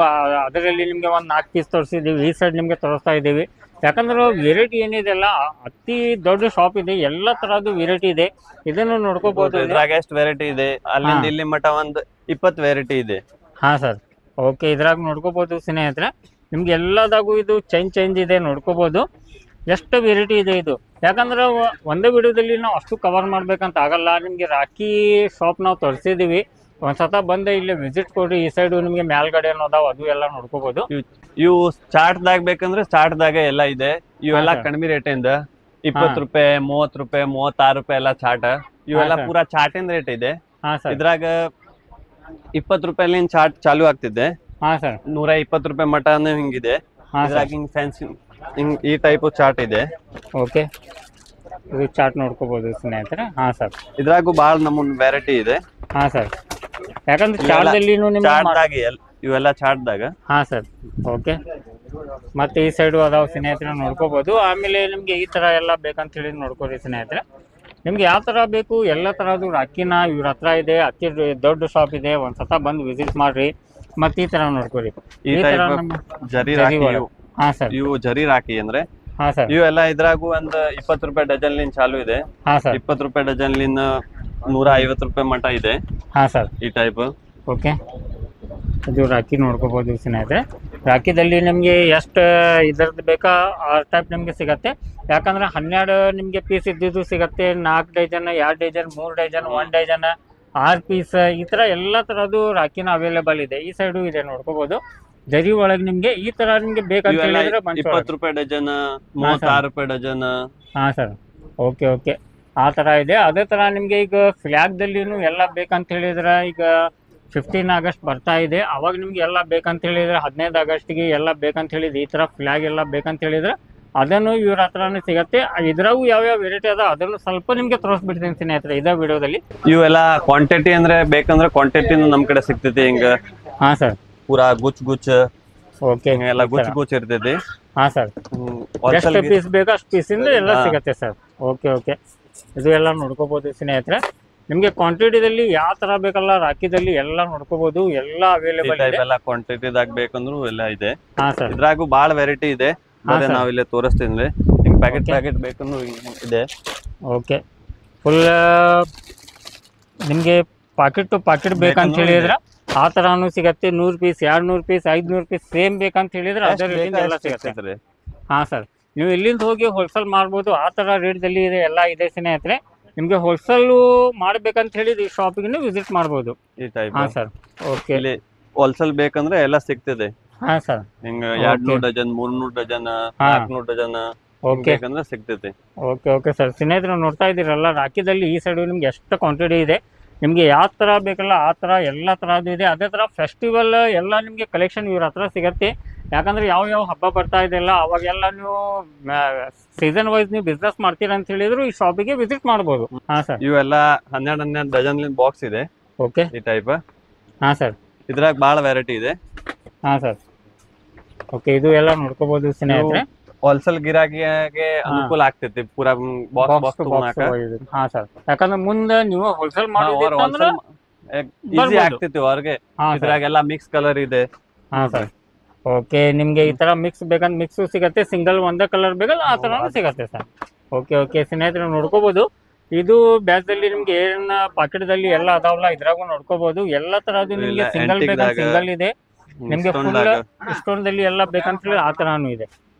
ಅದರಲ್ಲಿ ನಿಮ್ಗೆ ಒಂದ್ 4 ಪೀಸ್ ತೋರಿಸಿದೀವಿ, ಈ ಸೈಡ್ ನಿಮ್ಗೆ ತೋರಿಸ್ತಾ ಇದ್ದೀವಿ. ಯಾಕಂದ್ರೆ ವೆರೈಟಿ ಏನಿದೆ ಅಲ್ಲ, ಅತಿ ದೊಡ್ಡ ಶಾಪ್ ಇದೆ, ಎಲ್ಲ ತರದ್ದು ವೆರೈಟಿ ಇದೆ. ಇದನ್ನು ನೋಡ್ಕೋಬಹುದು. ಇದ್ರಾಗ ಎಷ್ಟು ವೆರೈಟಿ ಇದೆ, ಅಲ್ಲಿಂದ ಇಲ್ಲಿ ಮಟ್ಟ ಒಂದ್ 20 ವೆರೈಟಿ ಇದೆ. ಹಾ ಸರ್, ಓಕೆ. ಇದ್ರಾಗ ನೋಡ್ಕೋಬಹುದು ಸ್ನೇಹಿತರೆ, ನಿಮ್ಗೆ ಎಲ್ಲದಾಗೂ ಇದು ಚೇಂಜ್ ಇದೆ, ನೋಡ್ಕೋಬಹುದು. ಎಷ್ಟು ವೆರೈಟಿ ಇದೆ ಇದು. ಯಾಕಂದ್ರೆ ಒಂದೇ ವಿಡಿಯೋದಲ್ಲಿ ನಾವು ಅಷ್ಟು ಕವರ್ ಮಾಡ್ಬೇಕಂತ ಆಗಲ್ಲ. ನಿಮ್ಗೆ ರಾಖಿ ಶಾಪ್ ನಾವು ತೋರಿಸಿದೀವಿ, ಒಂದ್ಸತ ಬಂದೆ ಇಲ್ಲಿ ವಿಸಿಟ್ ಕೊಡ್ರಿ. ಈ ಸೈಡ್ ನಿಮ್ಗೆ ಮೇಲ್ಗಡೆ ಅನ್ನೋದಾವ, ಅದು ಎಲ್ಲ ನೋಡ್ಕೋಬಹುದು. ಇವು ಚಾರ್ಟ್ ದಾಗ ಬೇಕಂದ್ರೆ ಚಾರ್ಟ್ ದಾಗ ಎಲ್ಲ ಇದೆ. ಇವೆಲ್ಲ ಕಡಿಮೆ ರೇಟ್ ಇಂದ 20 ರೂಪಾಯಿ, 30 ರೂಪಾಯಿ, 36 ರೂಪಾಯಿ ಎಲ್ಲ ಚಾರ್ಟ್. ಇವೆಲ್ಲ ಪೂರಾ ಚಾರ್ಟಿನ ರೇಟ್ ಇದೆ. ಇದ್ರಾಗ 20 ರೂಪಾಯಿ ಚಾರ್ಟ್ ಚಾಲು ಆಗ್ತಿದೆ. 120 ರೂಪಾಯಿ ಮಟನ್ ಹಿಂಗಿದೆ. ಇದ್ರಾಗ ಹಿಂಗ್ ಫ್ಯಾನ್ಸಿ ಹಿಂಗ್ ಈ ಟೈಪ್ ಚಾರ್ಟ್ ಇದೆ. ಓಕೆ, ಇದು ಚಾರ್ಟ್ ನೋಡ್ಕೋಬಹುದು ಸ್ನೇಹಿತರೆ. ಹಾ ಸರ್, ಇದ್ರಾಗೂ ಬಾಳ ನಮೂನ್ ವೆರೈಟಿ ಇದೆ. ಹಾ ಸರ್, ಯಾಕಂದ್ರೆ ಚಾರ್ಟ್ ದಾಗ ಇವೆಲ್ಲ ಚಾರ್ಟ್ ದಾಗ. ಹಾ ಸರ್, ಓಕೆ. ಮತ್ತೆ ಈ ಸೈಡು ಅದಾವ ಸ್ನೇಹಿತರೆ, ನೋಡ್ಕೋಬಹುದು. ಆಮೇಲೆ ನಿಮ್ಗೆ ಈ ತರ ಎಲ್ಲ ಬೇಕಂತ ಹೇಳಿ ನೋಡ್ಕೋರಿ ಸ್ನೇಹಿತರೆ. ನಿಮ್ಗೆ ಯಾವ ತರ ಬೇಕು ಎಲ್ಲ ತರದ್ದು ರಾಖಿನ ಇವ್ರ ಹತ್ರ ಇದೆ. ಅತಿ ದೊಡ್ಡ ಶಾಪ್ ಇದೆ, ಒಂದ್ಸತ ಬಂದು ವಿಸಿಟ್ ಮಾಡ್ರಿ. ಮತ್ತೆ ಈ ತರ ನೋಡ್ಕೋರಿ, ಈ ತರ ಜರಿ ರಾಖಿ. ಹಾ ಸರ್, ಇವು ಜರಿ ರಾಖಿ ಅಂದ್ರೆ ಹಾ ಸರ್, ಇವೆಲ್ಲ ಇದ್ರಾಗೂ ಒಂದ್ 20 ರೂಪಾಯಿ ಡಜನ್ ಲಿಂದ ಚಾಲು ಇದೆ. ಹಾ ಸರ್, 20 ರೂಪಾಯಿ ಡಜನ್ ಲಿಂದ 150 ರೂಪಾಯಿ ಮಟ ಇದೆ. ಹಾ ಸರ್, ಈ ಟೈಪ್. ಓಕೆ, ಇದು ರಾಖಿ ನೋಡ್ಕೋಬಹುದು ಸ್ನೇಹಿತರೆ. ರಾಖಿದಲ್ಲಿ ನಿಮ್ಗೆ ಎಷ್ಟು ಇದರದ್ದು ಬೇಕಾ ಆ ಟೈಪ್ ನಿಮ್ಗೆ ಸಿಗತ್ತೆ. ಯಾಕಂದ್ರೆ 12 ನಿಮ್ಗೆ ಪೀಸ್ ಇದ್ದಿದ್ದು ಸಿಗತ್ತೆ. 4 dozen, 2 dozen, 3 dozen, 1 dozen, 6 piece, ಈ ತರ ಎಲ್ಲ ತರದ್ದು ರಾಖಿನ ಅವೈಲೇಬಲ್ ಇದೆ. ಈ ಸೈಡು ಇದೆ, ನೋಡ್ಕೋಬಹುದು. ಜರಿ ಒಳಗೆ ನಿಮ್ಗೆ ಈ ತರ ನಿಮ್ಗೆ ಬೇಕಂತ ಹೇಳಿದ್ರೆ 20 ರೂಪಾಯಿ ಡಜನ್, 36 ರೂಪಾಯಿ ಡಜನ್. ಹಾ ಸರ್, ಓಕೆ ಓಕೆ, ಆ ತರ ಇದೆ. ಅದೇ ತರ ನಿಮ್ಗೆ ಈಗ ಫ್ಲಾಗ್ ದಲ್ಲಿನೂ ಎಲ್ಲ ಬೇಕಂತ ಹೇಳಿದ್ರೆ, ಈಗ 15 ಆಗಸ್ಟ್ ಬರ್ತಾ ಇದೆ, ಅವಾಗ ನಿಮ್ಗೆ ಎಲ್ಲ ಬೇಕಂತ ಹೇಳಿದ್ರೆ 15 ಆಗಸ್ಟ್ಗೆ ಎಲ್ಲ ಬೇಕಂತ ಹೇಳಿದ್ರೆ, ಈ ತರ ಫ್ಲಾಗ್ ಎಲ್ಲ ಬೇಕಂತ ಹೇಳಿದ್ರೆ ಅದನ್ನು ಇವ್ರ ಹತ್ರನೇ ಸಿಗತ್ತೆ. ಇದ್ರಾಗೂ ಯಾವ ವೆರೈಟಿ ಅದ ಅದನ್ನು ಸ್ವಲ್ಪ ನಿಮ್ಗೆ ತೋರಿಸ್ಬಿಡ್ತೀನಿ ಸ್ನೇಹಿತರೆ ಇದೇ ವಿಡಿಯೋದಲ್ಲಿ. ಇವೆಲ್ಲ ಕ್ವಾಂಟಿಟಿ ಅಂದ್ರೆ ಬೇಕಂದ್ರೆ ಕ್ವಾಂಟಿಟಿನೂ ನಮ್ ಕಡೆ ಸಿಗ್ತೈತಿ. ಹಿಂಗ ಹಾ ಸರ್, ಪೂರಾ ಗುಚ್ ಓಕೆ, ಎಲ್ಲ ಗುಚ್ ಇರ್ತೈತಿ. ಹಾ ಸರ್, ಎಷ್ಟು ಪೀಸ್ ಬೇಕು ಅಷ್ಟು ಪೀಸ್ ಇಂದ ಎಲ್ಲ ಸಿಗತ್ತೆ ಸರ್. ಓಕೆ ಓಕೆ, ಇದು ಎಲ್ಲ ನೋಡ್ಕೋಬಹುದು ಸ್ನೇಹಿತರೆ. ನಿಮ್ಗೆ ಕ್ವಾಂಟಿಟಿದಲ್ಲಿ ಯಾವ ತರ ಬೇಕಲ್ಲ ರಾಖಿದಲ್ಲಿ ಎಲ್ಲ ನೋಡ್ಕೋಬಹುದು, ಎಲ್ಲ ಅವೈಲೇಬಲ್ ಇದೆ. ಎಲ್ಲ ಕ್ವಾಂಟಿಟಿದಾಗ ಬೇಕಂದ್ರೂ ಎಲ್ಲ ಇದೆ. ಹಾ ಸರ್, ಇದ್ರಾಗೂ ಬಾಳ ವೆರೈಟಿ ಇದೆ. ನಾವ್ ಇಲ್ಲೇ ತೋರಿಸ್ತೀನಿ. ಹಿಂಗ್ ಪ್ಯಾಕೆಟ್ ಬೇಕಂದ್ರೂ ಇದೆ. ಓಕೆ, ಫುಲ್ ನಿಮ್ಗೆ ಪಾಕೆಟ್ ಟು ಪಾಕೆಟ್ ಬೇಕಂತ ಹೇಳಿದ್ರೆ ಆ ತರಾನು ಸಿಗತ್ತೆ. 100 ಪೀಸ್, 200 ಪೀಸ್, 500 ಪೀಸ್ ಸೇಮ್ ಬೇಕಂತ ಹೇಳಿದ್ರೆ ಅದೇ ರೇಟಿಂದ ಎಲ್ಲ ಸಿಗತ್ತೆ. ಹಾ ಸರ್, ನೀವು ಇಲ್ಲಿಂದ ಹೋಗಿ ಹೋಲ್ಸೇಲ್ ಮಾಡ್ಬೋದು. ಆ ತರ ರೇಟ್ದಲ್ಲಿ ಇದೆ, ಎಲ್ಲ ಇದೆ ಸ್ನೇಹಿತರೆ. ನಿಮ್ಗೆ ಹೋಲ್ಸೇಲ್ ಮಾಡ್ಬೇಕಂತ ಹೇಳಿದ್ರೆ ಈ ಶಾಪಿಗೆ ವಿಸಿಟ್ ಮಾಡ್ಬೋದು. ಈ ಟೈಪ್. ಹಾ ಸರ್, ಓಕೆ. ಇಲ್ಲಿ ಹೋಲ್ಸೇಲ್ ಬೇಕಂದ್ರೆ ಎಲ್ಲ ಸಿಗ್ತದೆ. ಹಾ ಸರ್, ಹಿಂಗ 200 ಡಜನ್, 300 ಡಜನ್, 400 ಡಜನ್ ಬೇಕಂದ್ರೆ ಸಿಗ್ತೈತಿ. ಓಕೆ ಓಕೆ ಸರ್, ಸ್ನೇಹಿತರೆ ನೋಡ್ತಾ ಇದ್ದೀರಲ್ಲ, ರಾಖಿದಲ್ಲಿ ಈ ಸೈಡ್ ನಿಮ್ಗೆ ಎಷ್ಟು ಕ್ವಾಂಟಿಟಿ ಇದೆ. ನಿಮ್ಗೆ ಯಾವ ತರ ಬೇಕಲ್ಲ ಆ ತರ ಎಲ್ಲ ತರದ್ದು ಇದೆ. ಅದೇ ತರ ಫೆಸ್ಟಿವಲ್ ಎಲ್ಲ ನಿಮ್ಗೆ ಕಲೆಕ್ಷನ್ ಇವ್ರ ಹತ್ರ ಸಿಗತ್ತೆ. ಯಾಕಂದ್ರೆ ಯಾವ ಹಬ್ಬ ಬರ್ತಾ ಇದೆಯಲ್ಲ ಅವಾಗೆಲ್ಲ ನೀವು ಸೀಸನ್ ವೈಸ್ ನೀವು ಬಿಸ್ನೆಸ್ ಮಾಡ್ತೀರಾ ಅಂತ ಹೇಳಿದ್ರು ಈ ಶಾಪಿಗೆ ವಿಸಿಟ್ ಮಾಡ್ಬೋದು. ಹಾ ಸರ್, ಇವೆಲ್ಲ 12 ಡಜನ್ ಬಾಕ್ಸ್ ಇದೆ. ಓಕೆ, ಈ ಟೈಪ್. ಹಾ ಸರ್, ಇದ್ರಾಗ ಬಾಳ ವೆರೈಟಿ ಇದೆ. ಹಾ ಸರ್, ಓಕೆ, ಇದು ಎಲ್ಲ ನೋಡ್ಕೋಬಹುದು ಸ್ನೇಹಿತರೆ. ಹೋಲ್ಸೇಲ್ ಗಿರಾಕಿಗೆ ಅನುಕೂಲ ಆಗ್ತೈತಿ ಪೂರಾ ಬಾಕ್ಸ್ ತಗೊಳಕ. ಹಾ ಸರ್, ಯಾಕಂದ್ರೆ ಮುಂದೆ ನೀವು ಹೋಲ್ಸೇಲ್ ಮಾಡಿದ್ರೆ ಈಸಿ ಆಗ್ತೈತಿ ಅವ್ರಿಗೆ. ಇದ್ರಾಗೆಲ್ಲ ಮಿಕ್ಸ್ ಕಲರ್ ಇದೆ. ಹಾ ಸರ್, ಓಕೆ, ನಿಮ್ಗೆ ಈ ತರ ಮಿಕ್ಸ್ ಬೇಕಂತ ಮಿಕ್ಸ್ ಸಿಗತ್ತೆ. ಸಿಂಗಲ್ ಒಂದೇ ಕಲರ್ ಬೇಕಲ್ಲ ಆ ತರಾನು ಸಿಗತ್ತೆ ಸರ್. ಓಕೆ ಓಕೆ ಸ್ನೇಹಿತರೆ ನೋಡ್ಕೋಬಹುದು. ಇದು ಬ್ಯಾಗ್ದಲ್ಲಿ ನಿಮ್ಗೆ ಏನ್ ಪಾಕೆಟ್ದಲ್ಲಿ ಎಲ್ಲ ಅದಾವಲ್ಲ ಇದ್ರಾಗೂ ನೋಡ್ಕೋಬಹುದು. ಎಲ್ಲ ತರದ್ದು ನಿಮ್ಗೆ ಸಿಂಗಲ್ ಬೇಕಂತ ಸಿಂಗಲ್ ಇದೆ. ನಿಮ್ಗೆ ಫುಲ್ ಸ್ಟೋನ್ದಲ್ಲಿ ಎಲ್ಲ ಬೇಕಂತ ಹೇಳಿ ಆ ತರಾನು ಇದೆ.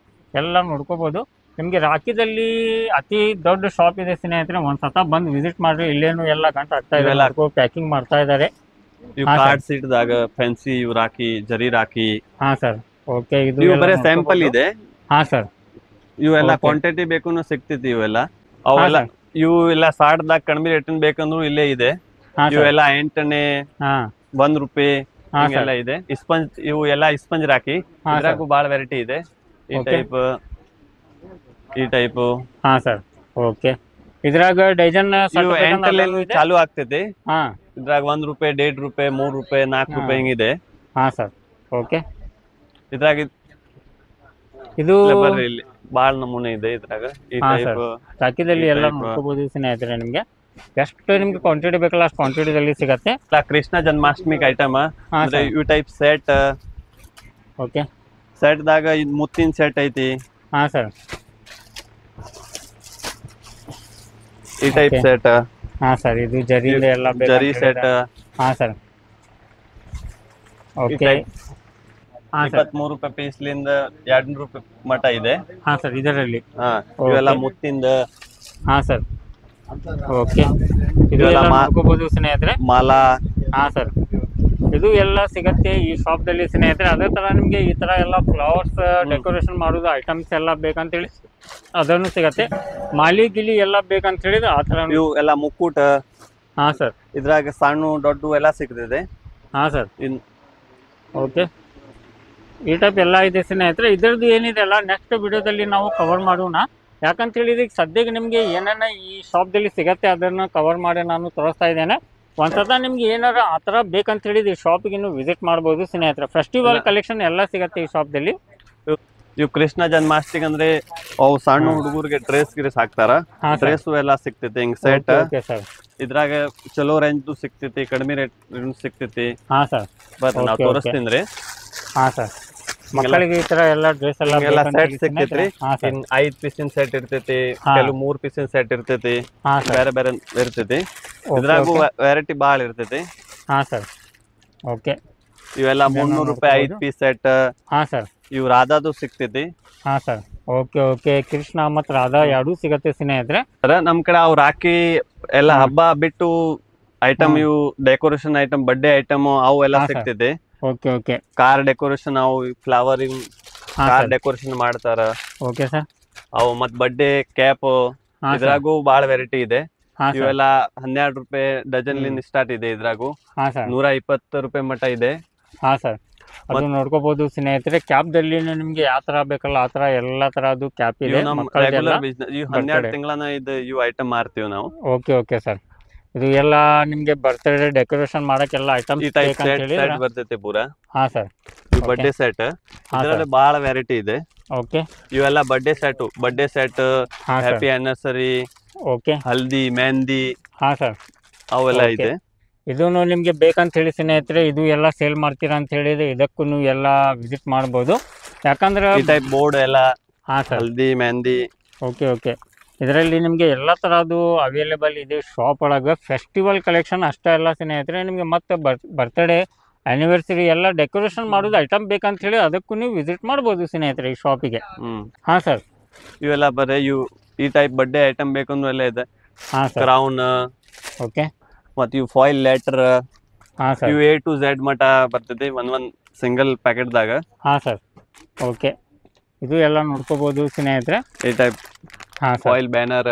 ಎಲ್ಲ ನೋಡ್ಕೋಬಹುದು. ನಿಮ್ಗೆ ರಾಖಿದಲ್ಲಿ ಅತಿ ದೊಡ್ಡ ಶಾಪ್ ಇದೆ ಸ್ನೇಹಿತರೆ. ಒಂದ್ಸತ ಬಂದು ವಿಸಿಟ್ ಮಾಡ್ರಿ. ಇಲ್ಲೇನು ಎಲ್ಲ ಗಂಟೆ ಆಗ್ತಾ ಇದೆ, ಪ್ಯಾಕಿಂಗ್ ಮಾಡ್ತಾ ಇದಾರೆ. ಕಾರ್ಡ್ ಸೀಟ್ ದಾಗ ಫ್ಯಾನ್ಸಿ ಇವ್ ರಾಖಿ, ಜರಿ ರಾಖಿ. ಹಾ ಸರ್, ಓಕೆ, ಇದು ಬರೀ ಸ್ಯಾಂಪಲ್ ಇದೆ. ಹಾ ಸರ್, ಇವೆಲ್ಲ ಕ್ವಾಂಟಿಟಿ ಬೇಕು ಸಿಗ್ತೈತಿ. ಇವೆಲ್ಲ ಅವೆಲ್ಲ ಇವೆಲ್ಲ ಸಾಡ್ದಾಗ ಕಡಿಮೆ ರೇಟಿನ ಬೇಕಂದ್ರು ಇಲ್ಲೇ ಇದೆ. ಇವೆಲ್ಲ 8ನೇ 1 ರೂಪಾಯಿ ಎಲ್ಲ ಇದೆ. ಸ್ಪಂಜ್ ಇವು ಎಲ್ಲ ಸ್ಪಂಜ್ ರಾಖಿ. ಇದ್ರಾಗೂ ಬಾಳ ವೆರೈಟಿ ಇದೆ. ಈ ಟೈಪ್. ಹಾ ಸರ್, ಓಕೆ, ಇದ್ರಾಗ ಡಜನ್ ಚಾಲು ಆಗ್ತೈತಿ. ಇದ್ರಾಗ 1 ರೂಪಾಯಿ, 1.5 ರೂಪಾಯಿ, 3 ರೂಪಾಯಿ, 4 ರೂಪಾಯಿ ಹಿಂಗಿದೆ. ಹಾ ಸರ್, ಓಕೆ, ಇದ್ರಾಗ ಇದು ಇಲ್ಲಿ ಬಾಳ ನಮೂನೆ ಇದೆ. ಇದ್ರಾಗ ಈ ಟೈಪ್ ರಾಖಿದಲ್ಲಿ ಎಲ್ಲ ನೋಡ್ಕೋಬಹುದು ಸ್ನೇಹಿತರೆ. ನಿಮ್ಗೆ ಎಷ್ಟು ನಿಮ್ಗೆ ಕ್ವಾಂಟಿಟಿ ಬೇಕಲ್ಲ ಅಷ್ಟು ಕ್ವಾಂಟಿಟಿದಲ್ಲಿ ಸಿಗತ್ತೆ. ಕೃಷ್ಣ ಜನ್ಮಾಷ್ಟಮಿಗೆ ಐಟಮ್ ಅಂದ್ರೆ ಇವು ಟೈಪ್ ಸೆಟ್. ಓಕೆ, ಸೆಟ್ದಾಗ ಇದು ಮುತ್ತಿನ ಸೆಟ್ ಐತಿ. ಹಾಂ ಸರ್. ಈ ಟೈಪ್ ಸೆಟ್. ಹಾಂ ಸರ್, ಇದು ಜರಿಯಿಂದ ಎಲ್ಲ ಜರಿ ಸೆಟ್. ಹಾಂ ಸರ್. ಓಕೆ, ಹಾಂ ಸರ್. 23 ರೂಪಾಯಿ ಪೀಸ್ಲಿಂದ 200 ರೂಪಾಯಿ ಮಟ ಇದೆ. ಹಾಂ ಸರ್, ಇದರಲ್ಲಿ ಇವೆಲ್ಲ ಮುತ್ತಿಂದ. ಹಾಂ ಸರ್. ಓಕೆ, ಇದೆಲ್ಲ ಮಾಡ್ಕೋಬಹುದು ಸ್ನೇಹಿತರೆ. ಮಾಲಾ. ಹಾಂ ಸರ್, ಇದು ಎಲ್ಲ ಸಿಗತ್ತೆ ಈ ಶಾಪ್ದಲ್ಲಿ ಸ್ನೇಹಿತರೆ. ಅದೇ ಥರ ನಿಮಗೆ ಈ ಥರ ಎಲ್ಲ ಫ್ಲವರ್ಸ್ ಡೆಕೋರೇಷನ್ ಮಾಡೋದು ಐಟಮ್ಸ್ ಎಲ್ಲ ಬೇಕಂತೇಳಿ ಅದನ್ನು ಸಿಗತ್ತೆ. ಮಾಲಿ ಗಿಲಿ ಎಲ್ಲ ಬೇಕಂತ ಹೇಳಿದ್ರೆ ಆ ಥರ ಇವು ಎಲ್ಲ ಮುಕ್ಕೂಟ. ಹಾಂ ಸರ್, ಇದ್ರಾಗ ಸಣ್ಣ ದೊಡ್ಡ ಎಲ್ಲ ಸಿಗ್ತದೆ. ಹಾಂ ಸರ್. ಓಕೆ, ಈ ಟೈಪ್ ಎಲ್ಲ ಇದೆ ಸ್ನೇಹಿತರೆ. ಇದರದ್ದು ಏನಿದೆ ಅಲ್ಲ ನೆಕ್ಸ್ಟ್ ವಿಡಿಯೋದಲ್ಲಿ ನಾವು ಕವರ್ ಮಾಡೋಣ. ಯಾಕಂತ ಹೇಳಿದ್ರೆ ಈಗ ಸದ್ಯಕ್ಕೆ ನಿಮಗೆ ಏನೇನ ಈ ಶಾಪ್ದಲ್ಲಿ ಸಿಗತ್ತೆ ಅದನ್ನು ಕವರ್ ಮಾಡಿ ನಾನು ತೋರಿಸ್ತಾ ಇದ್ದೇನೆ. ಒಂದ್ಸಲ ನಿಮ್ಗೆ ಏನಾರ ಆ ಥರ ಬೇಕಂತ ಹೇಳಿದ್ರೆ ಈ ಶಾಪಿಗೆ ನೀವು ವಿಸಿಟ್ ಮಾಡ್ಬೋದು ಸ್ನೇಹಿತರೆ. ಫೆಸ್ಟಿವಲ್ ಕಲೆಕ್ಷನ್ ಎಲ್ಲ ಸಿಗತ್ತೆ ಈ ಶಾಪ್ದಲ್ಲಿ. ಇವು ಕೃಷ್ಣ ಜನ್ಮಾಷ್ಟಮಿಗೆ ಅಂದ್ರೆ ಅವು ಸಣ್ಣ ಹುಡುಗರಿಗೆ ಡ್ರೆಸ್ ಗಿರೆಸ್ ಹಾಕ್ತಾರ. ಡ್ರೆಸ್ ಎಲ್ಲ ಸಿಗ್ತೈತಿ ಹಿಂಗ್ ಸೆಟ್. ಇದ್ರಾಗ ಚಲೋ ರೇಂಜ್ ಸಿಗ್ತೈತಿ, ಕಡಿಮೆ ರೇಟ್ ಸಿಗ್ತೈತಿ. ಹಾಂ ಸರ್, ಬಟ್ ನಾವು ತೋರಿಸ್ತೀನಿ. ಹಾಂ ಸರ್, ಮಕ್ಕಳಿಗೆ ಈ ತರ ಎಲ್ಲ ಡ್ರೆಸ್ ಎಲ್ಲ ಸೆಟ್ ಸಿಗ್ತೈತ್ರಿ. 5 ಪೀಸಿನ ಸೆಟ್ ಇರ್ತೈತಿ, ಕೆಲವು 3 ಪೀಸಿನ ಸೆಟ್ ಇರ್ತೈತಿ, ಬೇರೆ ಬೇರೆ ಇರ್ತೈತಿ. ಇದ್ರಾಗೂ ವೆರೈಟಿ ಬಾಳ ಇರ್ತೈತಿ. ಹಾಂ ಸರ್. ಓಕೆ, ಇವೆಲ್ಲ 300 ರೂಪಾಯಿ 5 ಪೀಸ್ ಸೆಟ್. ಹಾಂ ಸರ್. ಇವು ರಾಧಾದು ಸಿಗ್ತೈತಿ. ಹಾಂ ಸರ್. ಓಕೆ ಓಕೆ, ಕೃಷ್ಣ ಮತ್ತು ರಾಧಾ ಎರಡೂ ಸಿಗತ್ತೆ ಸ್ನೇಹಿತರೆ. ನಮ್ ಕಡೆ ಅವ್ರು ರಾಖಿ ಎಲ್ಲ ಹಬ್ಬ ಬಿಟ್ಟು ಐಟಮ್, ಇವು ಡೆಕೋರೇಷನ್ ಐಟಮ್, ಬರ್ಡೇ ಐಟಮ್ ಅವು ಎಲ್ಲ ಸಿಗ್ತೈತಿ. ಓಕೆ ಓಕೆ, ಕಾರ್ ಡೆಕೋರೇಷನ್, ಅವು ಫ್ಲವರಿಂಗ್ ಕಾರ್ ಡೆಕೋರೇಷನ್ ಮಾಡ್ತಾರ. Okay sir. ಅವು ಮತ್ ಬರ್ಡೇ ಕ್ಯಾಪ್, ಇದ್ರಾಗೂ ಬಾಳ ವೆರೈಟಿ ಇದೆ. ಇವೆಲ್ಲ 12 ರೂಪಾಯಿ ಡಜನ್ ಲಿಂದ ಸ್ಟಾರ್ಟ್ ಇದೆ. ಇದ್ರಾಗೂ 120 ರೂಪಾಯಿ ಮಟ ಇದೆ. ಹಾಂ ಸರ್, ಅದು ನೋಡ್ಕೋಬಹುದು ಸ್ನೇಹಿತರೆ. ಕ್ಯಾಪ್ ದಲ್ಲಿ ನಿಮ್ಗೆ ಯಾವ ತರ ಬೇಕಲ್ಲ ಆ ತರ ಎಲ್ಲಾ ತರದ್ದು ಕ್ಯಾಪ್ ಇದೆ. 12 ತಿಂಗಳನ್ನ ಇದು ಇವು ಐಟಮ್ ಮಾರ್ತೀವಿ ನಾವು. ಓಕೆ ಓಕೆ ಸರ್, ಇದು ಎಲ್ಲ ನಿಮ್ಗೆ ಬರ್ತ್ಡೇ ಡೆಕೋರೇಷನ್ ಮಾಡಕ್ಕೆಲ್ಲ ಐಟಮ್ ಬರ್ತೈತಿ ಪೂರಾ. ಹಾ ಸರ್, ಬರ್ಡೇ ಸೆಟ್ ಇದರಲ್ಲಿ ಬಹಳ ವೆರೈಟಿ ಇದೆ. ಓಕೆ, ಇವೆಲ್ಲ birthday set, happy anniversary, okay, haldi, mehndi. ಹಾ ಸರ್, ಅವೆಲ್ಲ ಇದೆ. ಇದನ್ನು ನಿಮ್ಗೆ ಬೇಕಂತ ಹೇಳಿ ಸ್ನೇಹಿತರೆ, ಇದು ಎಲ್ಲ ಸೇಲ್ ಮಾಡ್ತೀರಾ ಅಂತ ಹೇಳಿದ್ರೆ ಇದಕ್ಕೂ ಎಲ್ಲ ವಿಸಿಟ್ ಮಾಡ್ಬೋದು. ಯಾಕಂದ್ರೆ ಈ ಟೈಪ್ ಬೋರ್ಡ್ ಎಲ್ಲ. ಹಾ ಸರ್, ಹಲ್ದಿ, ಮೆಹಂದಿ. ಓಕೆ ಓಕೆ, ಇದರಲ್ಲಿ ನಿಮಗೆ ಎಲ್ಲ ಥರದ್ದು ಅವೈಲೇಬಲ್ ಇದೆ ಶಾಪ್ ಒಳಗೆ. ಫೆಸ್ಟಿವಲ್ ಕಲೆಕ್ಷನ್ ಅಷ್ಟೇ ಅಲ್ಲ ಸ್ನೇಹಿತರೆ, ನಿಮಗೆ ಮತ್ತೆ ಬರ್ತ್ಡೇ ಆನಿವರ್ಸರಿ ಎಲ್ಲ ಡೆಕೋರೇಷನ್ ಮಾಡೋದು ಐಟಮ್ ಬೇಕಂತ ಹೇಳಿ ಅದಕ್ಕೂ ನೀವು ವಿಸಿಟ್ ಮಾಡ್ಬೋದು ಸ್ನೇಹಿತರೆ ಈ ಶಾಪಿಗೆ. ಹಾ ಸರ್, ಇವೆಲ್ಲ ಬರೀ ಇವು ಈ ಟೈಪ್ ಬರ್ಡೇ ಐಟಮ್ ಬೇಕಂದ್ರೆ ಎಲ್ಲ ಇದೆ. ಹಾ ಸರ್, ಕ್ರೌನ್, ಓಕೆ, ಮತ್ತು ಇವು ಫಾಯಿಲ್ ಲೆಟರ್. ಹಾ ಸರ್, ಇವು A to Z ಮಟ ಬರ್ತೈತಿ ಒಂದ್ ಸಿಂಗಲ್ ಪ್ಯಾಕೆಟ್ದಾಗ. ಹಾ ಸರ್, ಓಕೆ, ಇದು ಎಲ್ಲ ನೋಡ್ಕೋಬಹುದು ಸ್ನೇಹಿತರೆ ಈ ಟೈಪ್. ಹಾ, ಫಾಯಿಲ್ ಬ್ಯಾನರ್.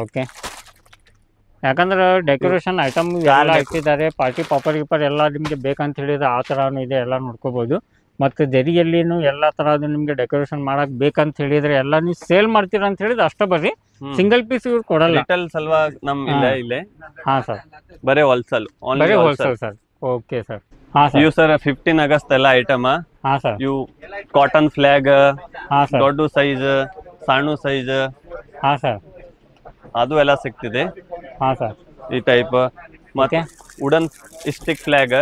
ಓಕೆ, ಯಾಕಂದ್ರೆ ಡೆಕೋರೇಷನ್ ಐಟಮ್ ಎಲ್ಲ ಇಟ್ಟಿದ್ದಾರೆ. ಪಾರ್ಟಿ ಪಾಪರ್ ಗೀಪರ್ ಎಲ್ಲ ನಿಮಗೆ ಬೇಕಂತ ಹೇಳಿದ್ರೆ ಆ ಥರನೂ ಇದೆ, ಎಲ್ಲ ನೋಡ್ಕೋಬಹುದು. ಮತ್ತು ಜರಿಯಲ್ಲಿನೂ ಎಲ್ಲ ಥರದ್ದು ನಿಮಗೆ ಡೆಕೋರೇಷನ್ ಮಾಡಕ್ ಬೇಕಂತ ಹೇಳಿದ್ರೆ ಎಲ್ಲ ನೀವು ಸೇಲ್ ಮಾಡ್ತೀರ ಅಂತ ಹೇಳಿದ್ರೆ ಅಷ್ಟೇ ಬರ್ರಿ, ಸಿಂಗಲ್ ಪೀಸ್ ಇವ್ರು ಕೊಡಲ್ಲ. ಇಲ್ಲೇ. ಹಾ ಸರ್, ಬರೀ ಹೋಲ್ಸೇಲ್ ಸರ್. Okay sir. ಹಾ ಸರ್, ಇವು ಸರ್ 15 ಆಗಸ್ಟ್ ಎಲ್ಲ ಐಟಮ್. ಹಾ ಸರ್, ಇವು ಕಾಟನ್ ಫ್ಲಾಗ್, ಹಾ ಸರ್, ದೊಡ್ಡ ಸೈಜ್, ಸಣ್ಣ ಸೈಜ್. ಹಾ ಸರ್, ಅದು ಎಲ್ಲ ಸಿಗ್ತಿದೆ. ಹಾ ಸರ್, ಈ ಟೈಪ್. ಮತ್ತೆ ವುಡನ್ ಸ್ಟಿಕ್ ಫ್ಲಾಗ್,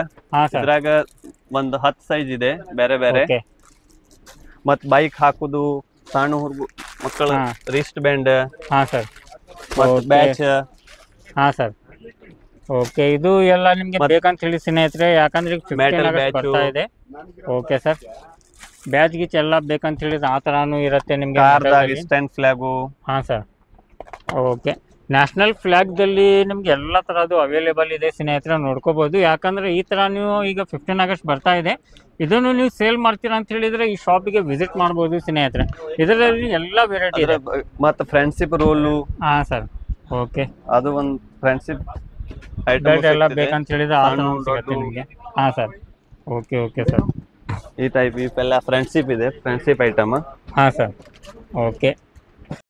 ಇದ್ರಾಗ ಒಂದು 10 ಸೈಜ್ ಇದೆ ಬೇರೆ ಬೇರೆ. ಮತ್ ಬೈಕ್ ಹಾಕುದು, ಸಣ್ಣ ಹುಡುಗ ಮಕ್ಕಳ ರಿಸ್ಟ್ ಬ್ಯಾಂಡ್. ಹಾ ಸರ್, ಮತ್ತೆ ಬ್ಯಾಚ್. ಹಾ ಸರ್, ಓಕೆ, ಇದು ಎಲ್ಲ ನಿಮ್ಗೆ ಬೇಕಂತ ಹೇಳಿ ಸ್ನೇಹಿತರೆ, ಯಾಕಂದ್ರೆ 15 ಆಗಸ್ಟ್ ಬರ್ತಾ ಇದೆ. ಓಕೆ ಸರ್, ಬ್ಯಾಚ್ ಗೀಚ್ ಎಲ್ಲ ಬೇಕಂತ ಹೇಳಿದ್ರೆ ಆ ಥರನೂ ಇರುತ್ತೆ ನಿಮ್ಗೆ. Stand flag. ಹಾ ಸರ್, ಓಕೆ, ನ್ಯಾಷನಲ್ ಫ್ಲಾಗ್ದಲ್ಲಿ ನಿಮ್ಗೆ ಎಲ್ಲ ಥರದ್ದು ಅವೈಲೇಬಲ್ ಇದೆ ಸ್ನೇಹಿತರೆ, ನೋಡ್ಕೋಬಹುದು. ಯಾಕಂದ್ರೆ ಈ ಥರ ನೀವು ಈಗ 15 ಆಗಸ್ಟ್ ಬರ್ತಾ ಇದೆ, ಇದನ್ನು ನೀವು ಸೇಲ್ ಮಾಡ್ತೀರಾ ಅಂತ ಹೇಳಿದ್ರೆ ಈ ಶಾಪಿಗೆ ವಿಸಿಟ್ ಮಾಡ್ಬೋದು ಸ್ನೇಹಿತರೆ. ಇದರಲ್ಲಿ ಎಲ್ಲ ವೆರೈಟಿ ಇದೆ. ಮತ್ತೆ ಫ್ರೆಂಡ್ಶಿಪ್ ರೋಲು. ಹಾ ಸರ್, ಓಕೆ, ಅದು ಒಂದು ಫ್ರೆಂಡ್ಶಿಪ್ ಐಟಮ್ ಎಲ್ಲ ಬೇಕಂತ ಹೇಳಿದ್ರೆ ಆ ಥರ ಸಿಗುತ್ತೆ ನಿಮಗೆ. ಹಾ ಸರ್, ಓಕೆ ಓಕೆ ಸರ್, ಈ ಟೈಪ್ ಇವೆಲ್ಲ ಫ್ರೆಂಡ್ಶಿಪ್ ಇದೆ, ಫ್ರೆಂಡ್ಶಿಪ್ ಐಟಮ್. ಹಾ ಸರ್, ಓಕೆ,